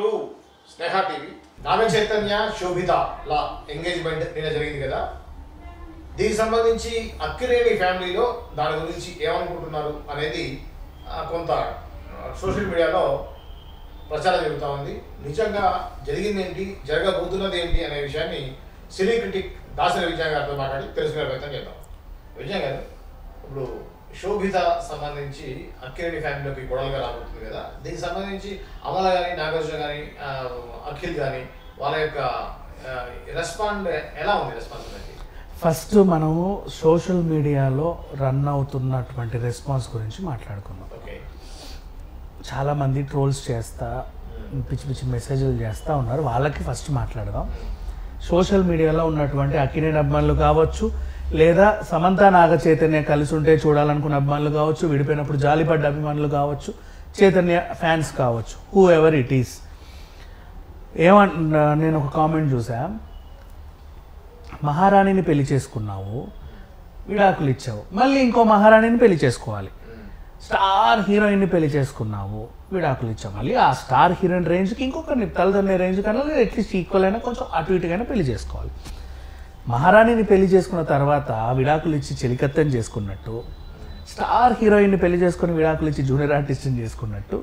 To Sneha TV. Naga Chaitanya Sobhita law engagement నిన్న జరిగింది కదా, దీనికి సంబంధించి అక్కినేని ఫ్యామిలీలో దాని గురించి ఏమనుకుంటున్నారు అనేది కొంత సోషల్ మీడియాలో ప్రచారం జరుగుతూ ఉంది. నిజంగా జరిగింది ఏంటి, జరగబోతున్నది ఏంటి అనే విషయాన్ని సినీ క్రిటిక్ దాసరి విజయ్ గారితో మాట్లాడి తెలుసుకునే ప్రయత్నం చేద్దాం. విజయ్ గారు, ఇప్పుడు శోభిత సంబంధించి అక్కినేని ఫ్యామిలీలోకి గొడవలుగా రాబోతుంది కదా, దీనికి సంబంధించి అమల కానీ నాగార్జున కానీ అఖిల్ కానీ వాళ్ళ యొక్క రెస్పాండ్ ఎలా ఉంది? రెస్పాన్స్ అనేది ఫస్ట్ మనము సోషల్ మీడియాలో రన్ అవుతున్నటువంటి రెస్పాన్స్ గురించి మాట్లాడుకుందాం. ఓకే, చాలామంది ట్రోల్స్ చేస్తా పిచ్చి పిచ్చి మెసేజ్లు చేస్తూ ఉన్నారు, వాళ్ళకి ఫస్ట్ మాట్లాడదాం. సోషల్ మీడియాలో ఉన్నటువంటి అక్కినేని అభిమానులు కావచ్చు, లేదా సమంత నాగ చైతన్య కలిసి ఉంటే చూడాలనుకున్న అభిమానులు కావచ్చు, విడిపోయినప్పుడు జాలిపడ్డ అభిమానులు కావచ్చు, చైతన్య ఫ్యాన్స్ కావచ్చు, హూ ఎవర్ ఇట్ ఈస్. నేను ఒక కామెంట్ చూసా, మహారాణిని పెళ్లి చేసుకున్నావు, విడాకులు ఇచ్చావు, మళ్ళీ ఇంకో మహారాణిని పెళ్లి చేసుకోవాలి. స్టార్ హీరోయిన్ని పెళ్లి చేసుకున్నావు, విడాకులు ఇచ్చావు, మళ్ళీ ఆ స్టార్ హీరోయిన్ రేంజ్కి ఇంకొకరిని తలదన్నే రేంజ్ కన్నా అట్లీస్ట్ ఈక్వల్ అయినా కొంచెం అటు ఇటుకైనా పెళ్లి చేసుకోవాలి. మహారాణిని పెళ్లి చేసుకున్న తర్వాత విడాకులు ఇచ్చి చెలికత్తెని చేసుకున్నట్టు, స్టార్ హీరోయిన్ని పెళ్లి చేసుకుని విడాకులు ఇచ్చి జూనియర్ ఆర్టిస్ట్ని చేసుకున్నట్టు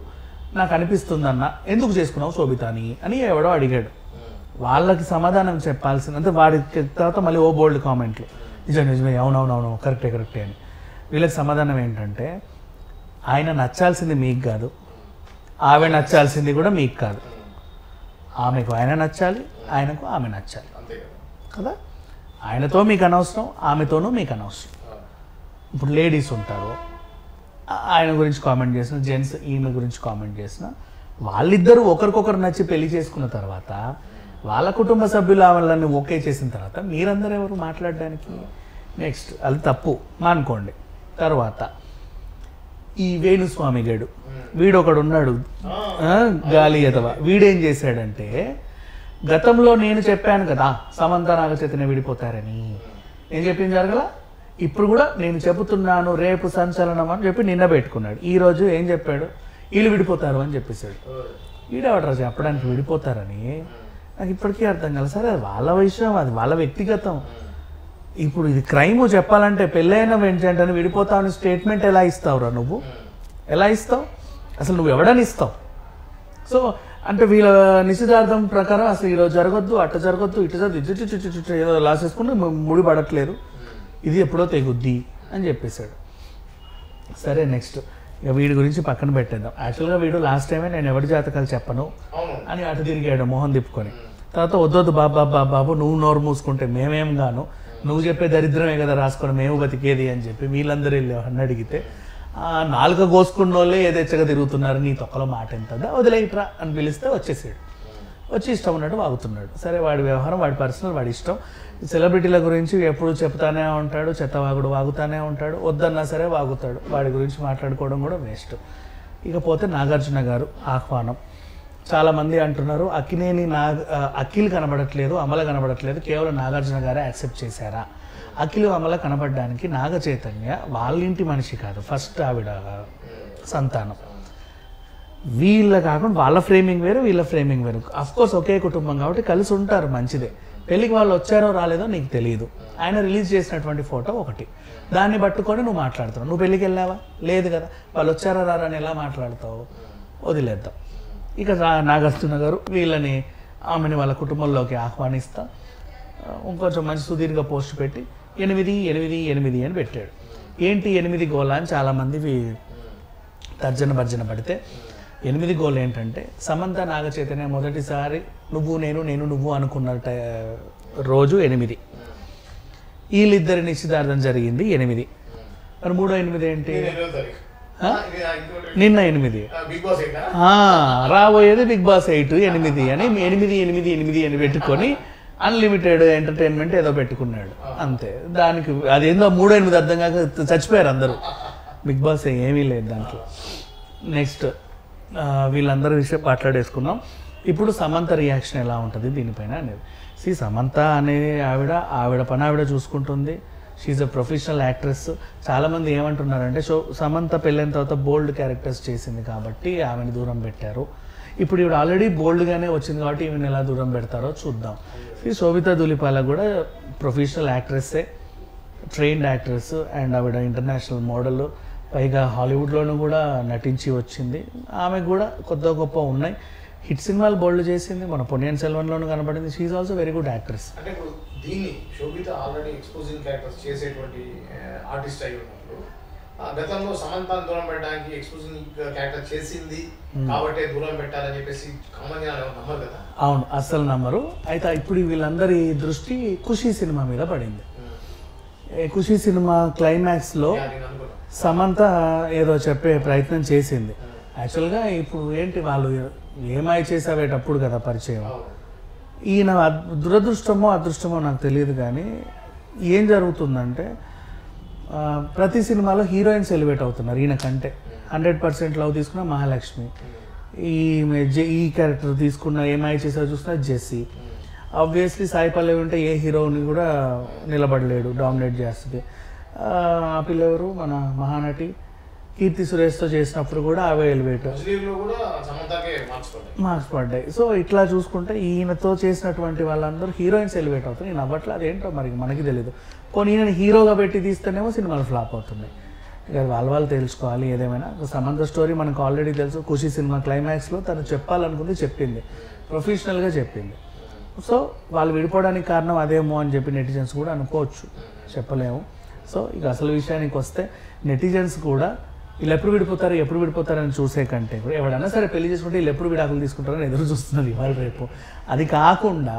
నాకు అనిపిస్తుందన్న. ఎందుకు చేసుకున్నావు శోభితాని అని ఎవడో అడిగాడు. వాళ్ళకి సమాధానం చెప్పాల్సిందంటే వాడి తర్వాత మళ్ళీ ఓ బోల్డ్ కామెంట్లు, నిజమే అవునవునవును కరెక్టే అని. వీళ్ళకి సమాధానం ఏంటంటే, ఆయన నచ్చాల్సింది మీకు కాదు, ఆమె నచ్చాల్సింది కూడా మీకు కాదు. ఆమెకు ఆయన నచ్చాలి, ఆయనకు ఆమె నచ్చాలి కదా. ఆయనతో మీకు అనవసరం, ఆమెతోనూ మీకు అనవసరం. ఇప్పుడు లేడీస్ ఉంటారు, ఆయన గురించి కామెంట్ చేసిన, జెంట్స్ ఈమె గురించి కామెంట్ చేసిన, వాళ్ళిద్దరూ ఒకరికొకరు నచ్చి పెళ్లి చేసుకున్న తర్వాత వాళ్ళ కుటుంబ సభ్యులు వాళ్ళని ఓకే చేసిన తర్వాత మీరందరూ ఎవరు మాట్లాడడానికి? నెక్స్ట్ అది తప్పు అనుకోండి. తర్వాత ఈ వేణుస్వామి గడు, వీడొకడు ఉన్నాడు గాలి ఎదవ, వీడేం చేశాడంటే, గతంలో నేను చెప్పాను కదా సమంత నాగ చైతన్య విడిపోతారని, నేను చెప్పింది జరగల, ఇప్పుడు కూడా నేను చెబుతున్నాను రేపు సంచలనం అని చెప్పి నిన్న పెట్టుకున్నాడు. ఈరోజు ఏం చెప్పాడు, వీళ్ళు విడిపోతారు అని చెప్పేశాడు. వీడేవాడు చెప్పడానికి విడిపోతారని నాకు ఇప్పటికీ అర్థం కాదు. సరే అది వాళ్ళ విషయం, అది వాళ్ళ వ్యక్తిగతం. ఇప్పుడు ఇది క్రైమ్ చెప్పాలంటే పెళ్ళైన వెంటనే విడిపోతావని స్టేట్మెంట్ ఎలా ఇస్తావురా నువ్వు? ఎలా ఇస్తావు అసలు? నువ్వు ఎవడని ఇస్తావు? సో అంటే వీళ్ళ నిశ్చితార్థం ప్రకారం అసలు ఈరోజు జరగొద్దు, అట్ట జరగొద్దు, ఇటు జరగదు, ఇటు ఏదో లాసేసుకుంటే ముడి పడట్లేదు, ఇది ఎప్పుడో తెగుద్ది అని చెప్పేశాడు. సరే నెక్స్ట్ ఇక వీడి గురించి పక్కన పెట్టేద్దాం. యాక్చువల్గా వీడు లాస్ట్ టైమే నేను ఎవరి జాతకాలు చెప్పను అని అటు తిరిగాడు మొహం తిప్పుకొని. తర్వాత వద్దొద్దు బాబు నువ్వు నోరు మూసుకుంటే మేమేం గాను, నువ్వు చెప్పే దరిద్రమే కదా రాసుకొని మేము బతికేది అని చెప్పి వీళ్ళందరూ వెళ్ళి అని అడిగితే, నాలుక కోసుకున్న వాళ్ళే ఏదెచ్చగా తిరుగుతున్నారు, నీ తొక్కలో మాట ఎంతదా వదిలేయట్రా అని పిలిస్తే వచ్చేసాడు. వచ్చి ఇష్టం ఉన్నట్టు వాగుతున్నాడు. సరే వాడి వ్యవహారం, వాడి పర్సనల్, వాడి ఇష్టం. సెలబ్రిటీల గురించి ఎప్పుడు చెప్తానే ఉంటాడు, చెత్తవాగుడు వాగుతానే ఉంటాడు, వద్దన్నా సరే వాగుతాడు. వాడి గురించి మాట్లాడుకోవడం కూడా వేస్ట్. ఇకపోతే నాగార్జున గారు ఆహ్వానం. చాలామంది అంటున్నారు అక్కినేని అఖిల్ కనబడట్లేదు, అమల కనబడట్లేదు, కేవలం నాగార్జున గారే యాక్సెప్ట్ చేశారా? అఖిల్ అమల కనబడడానికి నాగ చైతన్య వాళ్ళ ఇంటి మనిషి కాదు, ఫస్ట్ ఆవిడ సంతానం. వీళ్ళ కాకుండా వాళ్ళ ఫ్రేమింగ్ వేరు, వీళ్ళ ఫ్రేమింగ్ వేరు. అఫ్కోర్స్ ఒకే కుటుంబం కాబట్టి కలిసి ఉంటారు, మంచిదే. పెళ్ళికి వాళ్ళు వచ్చారో రాలేదో నీకు తెలియదు. ఆయన రిలీజ్ చేసినటువంటి ఫోటో ఒకటి, దాన్ని పట్టుకొని నువ్వు మాట్లాడుతున్నావు. నువ్వు పెళ్ళికి వెళ్ళావా? లేదు కదా. వాళ్ళు వచ్చారో రారా అని ఎలా మాట్లాడతావు? వదిలేద్దాం. ఇక నాగార్జున గారు వీళ్ళని, ఆమెని వాళ్ళ కుటుంబంలోకి ఆహ్వానిస్తా ఇంకొంచెం మంచి సుదీర్ఘ పోస్ట్ పెట్టి 888 అని పెట్టాడు. ఏంటి 8 గోళ అని చాలామంది తర్జన భర్జన పడితే, 8 గోల్ ఏంటంటే, సమంత నాగ చైతన్య మొదటిసారి నువ్వు నేను నువ్వు అనుకున్న రోజు 8, వీళ్ళిద్దరి నిశ్చితార్థం జరిగింది 8. మరి 3వ 8 ఏంటి? నిన్న 8. రాబోయేది బిగ్ బాస్ 8 అని 8 అని పెట్టుకొని అన్లిమిటెడ్ ఎంటర్టైన్మెంట్ ఏదో పెట్టుకున్నాడు అంతే. దానికి అదేందో 3/8 అర్థం కాక చచ్చిపోయారు అందరూ. బిగ్ బాస్ ఏమీ లేదు దాంట్లో. నెక్స్ట్ వీళ్ళందరి విషయం మాట్లాడేసుకున్నాం. ఇప్పుడు సమంత రియాక్షన్ ఎలా ఉంటుంది దీనిపైన అనేది. సమంత అనే ఆవిడ పని ఆవిడ చూసుకుంటుంది. She's a professional actress. చాలామంది ఏమంటున్నారంటే సమంత పెళ్ళైన తర్వాత బోల్డ్ క్యారెక్టర్స్ చేసింది కాబట్టి ఆమెను దూరం పెట్టారు. ఇప్పుడు ఇవి ఆల్రెడీ బోల్డ్గానే వచ్చింది కాబట్టి ఈమెను ఎలా దూరం పెడతారో చూద్దాం. ఈ శోభితా ధూళిపాల కూడా ప్రొఫెషనల్ యాక్ట్రెస్సే, ట్రైన్డ్ యాక్ట్రెస్ అండ్ ఆవిడ ఇంటర్నేషనల్ మోడల్, పైగా హాలీవుడ్లోనూ కూడా నటించి వచ్చింది. ఆమెకు కూడా కొద్ది గొప్ప ఉన్నాయి, హిట్ సినిమాలు బోల్డ్ చేసింది, మన పొన్నియిన్ సెల్వన్లోనూ కనబడింది. She's also very good actress. అంటే ఇప్పుడు దీన్ని శోభిత ఆల్రెడీ ఎక్స్పోజింగ్ క్యారెక్టర్స్ చేసేటువంటి ఆర్టిస్ట్ అయి ఉన్నప్పుడు గతంలో సమంతాన్ని దూరం పెట్టడానికి ఎక్స్పోజింగ్ క్యారెక్టర్ చేసింది కాబట్టి దూరం పెట్టాలని చెప్పేసి కామన్ గా నమ్మరు కదా. అవును, అస్సలు నమ్మరు. అయితే ఇప్పుడు వీళ్ళందరి దృష్టి ఖుషీ సినిమా మీద పడింది. ఖుషీ సినిమా క్లైమాక్స్లో సమంత ఏదో చెప్పే ప్రయత్నం చేసింది. యాక్చువల్గా ఇప్పుడు ఏంటి వాళ్ళు ఏమై చేసావేటప్పుడు కదా పరిచయం. ఈయన దురదృష్టమో అదృష్టమో నాకు తెలియదు, కానీ ఏం జరుగుతుందంటే ప్రతి సినిమాలో హీరోయిన్స్ ఎలివేట్ అవుతున్నారు. ఈయన కంటే 100% లవ్ తీసుకున్న మహాలక్ష్మి, ఈ క్యారెక్టర్ తీసుకున్న ఏమై చేసావో చూస్తున్నా జెస్సీ. ఆబ్వియస్లీ సాయి పల్లవి ఉంటే ఏ హీరోని కూడా నిలబడలేడు, డామినేట్ చేస్తుంది. ఆ పిల్లెవరు మన మహానటి కీర్తి సురేష్తో చేసినప్పుడు కూడా అవే ఎలివేట్ మార్క్స్ పడ్డాయి. సో ఇట్లా చూసుకుంటే ఈయనతో చేసినటువంటి వాళ్ళందరూ హీరోయిన్స్ ఎలివేట్ అవుతారు. ఈయన అవ్వట్లే, అదేంటో మరి మనకి తెలియదు. కొన్ని ఈయన హీరోగా పెట్టి తీస్తేనేమో సినిమాలు ఫ్లాప్ అవుతున్నాయి. ఇక వాళ్ళు తెలుసుకోవాలి. ఏదేమైనా సమంత స్టోరీ మనకు ఆల్రెడీ తెలుసు. ఖుషీ సినిమా క్లైమాక్స్లో తను చెప్పాలనుకుంది, చెప్పింది, ప్రొఫెషనల్గా చెప్పింది. సో వాళ్ళు విడిపోవడానికి కారణం అదేమో అని చెప్పి నెటిజన్స్ కూడా అనుకోవచ్చు, చెప్పలేము. సో ఇక అసలు విషయానికి వస్తే నెటిజన్స్ కూడా వీళ్ళు ఎప్పుడు విడిపోతారని చూసే కంటే కూడా ఎవడన్నా సరే పెళ్లి చేసుకుంటే వీళ్ళు ఎప్పుడు విడాకులు తీసుకుంటారని ఎదురు చూస్తున్నారు ఇవాళ రేపు. అది కాకుండా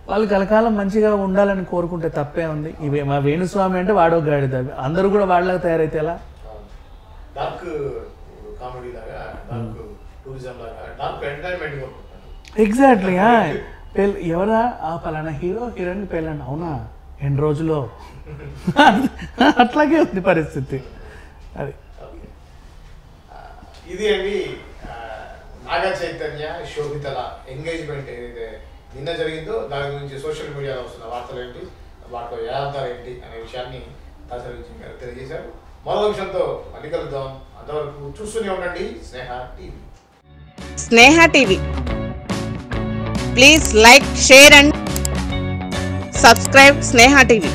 వాళ్ళు కలకాలం మంచిగా ఉండాలని కోరుకుంటే తప్పే ఉంది. ఇవే మా వేణుస్వామి అంటే వాడో గాడిద, అందరూ కూడా వాళ్ళగా తయారైతే ఎలా? ఎగ్జాక్ట్లీ. ఎవరా ఆ పలానా హీరో హీరోయిన్ పెళ్ళండి, అవునా ఎన్ని రోజులో అట్లాగే ఉంది పరిస్థితి. అది ఇది అండి నాగ చైతన్య శోభితల ఎంగేజ్మెంట్ ఏదైతే నిన్న జరిగిందో దాని గురించి సోషల్ మీడియాలో వస్తున్న వార్తలు ఏంటి, వాటిలో యథార్థాలు ఏంటి అనే విషయాన్ని తెలియజేశారు. మరో విషయంతో మళ్ళీ కలుద్దాం. అంతవరకు చూస్తూనే ఉండండి Sneha TV. Sneha TV please like, share and subscribe Sneha TV.